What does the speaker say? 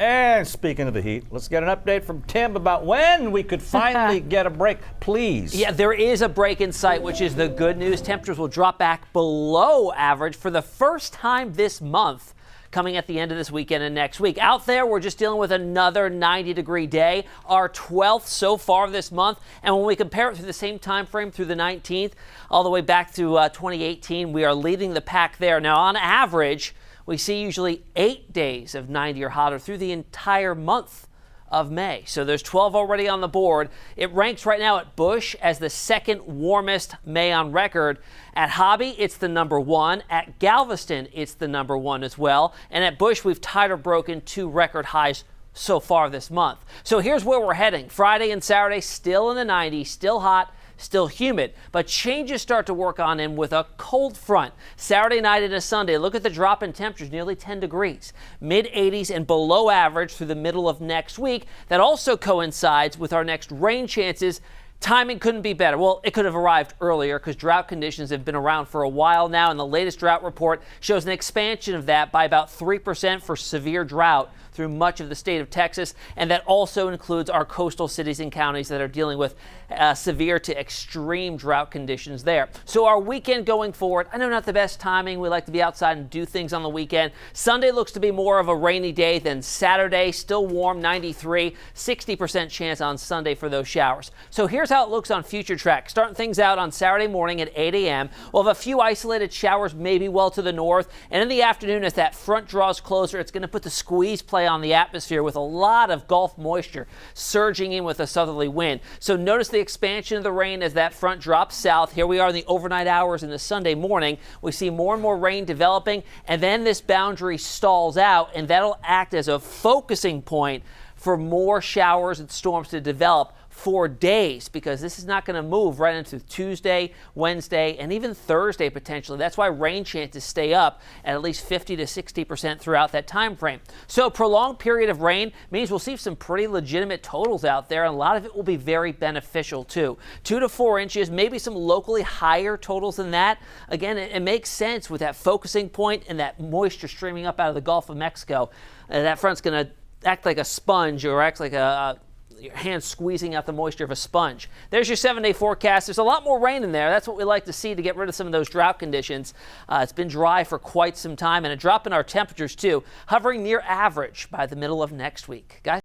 And speaking of the heat, let's get an update from Tim about when we could finally get a break, please. Yeah, there is a break in sight, which is the good news. Temperatures will drop back below average for the first time this month, coming at the end of this weekend and next week. Out there, we're just dealing with another 90-degree day, our 12th so far this month. And when we compare it through the same time frame through the 19th, all the way back to 2018, we are leading the pack there. Now, on average, we see usually 8 days of 90 or hotter through the entire month of May. So there's 12 already on the board. It ranks right now at Busch as the second warmest May on record. At Hobby, it's the number 1. At Galveston, it's the number 1 as well. And at Busch, we've tied or broken 2 record highs so far this month. So here's where we're heading. Friday and Saturday, still in the 90s, still hot, still humid, but changes start to work on in with a cold front. Saturday night into Sunday, look at the drop in temperatures, nearly 10 degrees. Mid-80s and below average through the middle of next week. That also coincides with our next rain chances. Timing couldn't be better. Well, it could have arrived earlier because drought conditions have been around for a while now, and the latest drought report shows an expansion of that by about 3% for severe drought through much of the state of Texas, and that also includes our coastal cities and counties that are dealing with severe to extreme drought conditions there. So our weekend going forward, I know not the best timing. We like to be outside and do things on the weekend. Sunday looks to be more of a rainy day than Saturday. Still warm, 93, 60% chance on Sunday for those showers. So here's how it looks on Future Track. Starting things out on Saturday morning at 8 a.m. We'll have a few isolated showers, maybe well to the north. And in the afternoon, as that front draws closer, it's going to put the squeeze play on the atmosphere with a lot of Gulf moisture surging in with a southerly wind. So notice the expansion of the rain as that front drops south. Here we are in the overnight hours in the Sunday morning. We see more and more rain developing, and then this boundary stalls out, and that'll act as a focusing point for more showers and storms to develop for days, because this is not going to move right into Tuesday, Wednesday, and even Thursday potentially. That's why rain chances stay up at least 50 to 60% throughout that time frame. So prolonged period of rain means we'll see some pretty legitimate totals out there, and a lot of it will be very beneficial too. 2 to 4 inches, maybe some locally higher totals than that. Again, it makes sense with that focusing point and that moisture streaming up out of the Gulf of Mexico. That front's going to act like a sponge, or act like your hand squeezing out the moisture of a sponge. There's your 7-day forecast. There's a lot more rain in there. That's what we like to see to get rid of some of those drought conditions. It's been dry for quite some time, and a drop in our temperatures too, hovering near average by the middle of next week. Guys?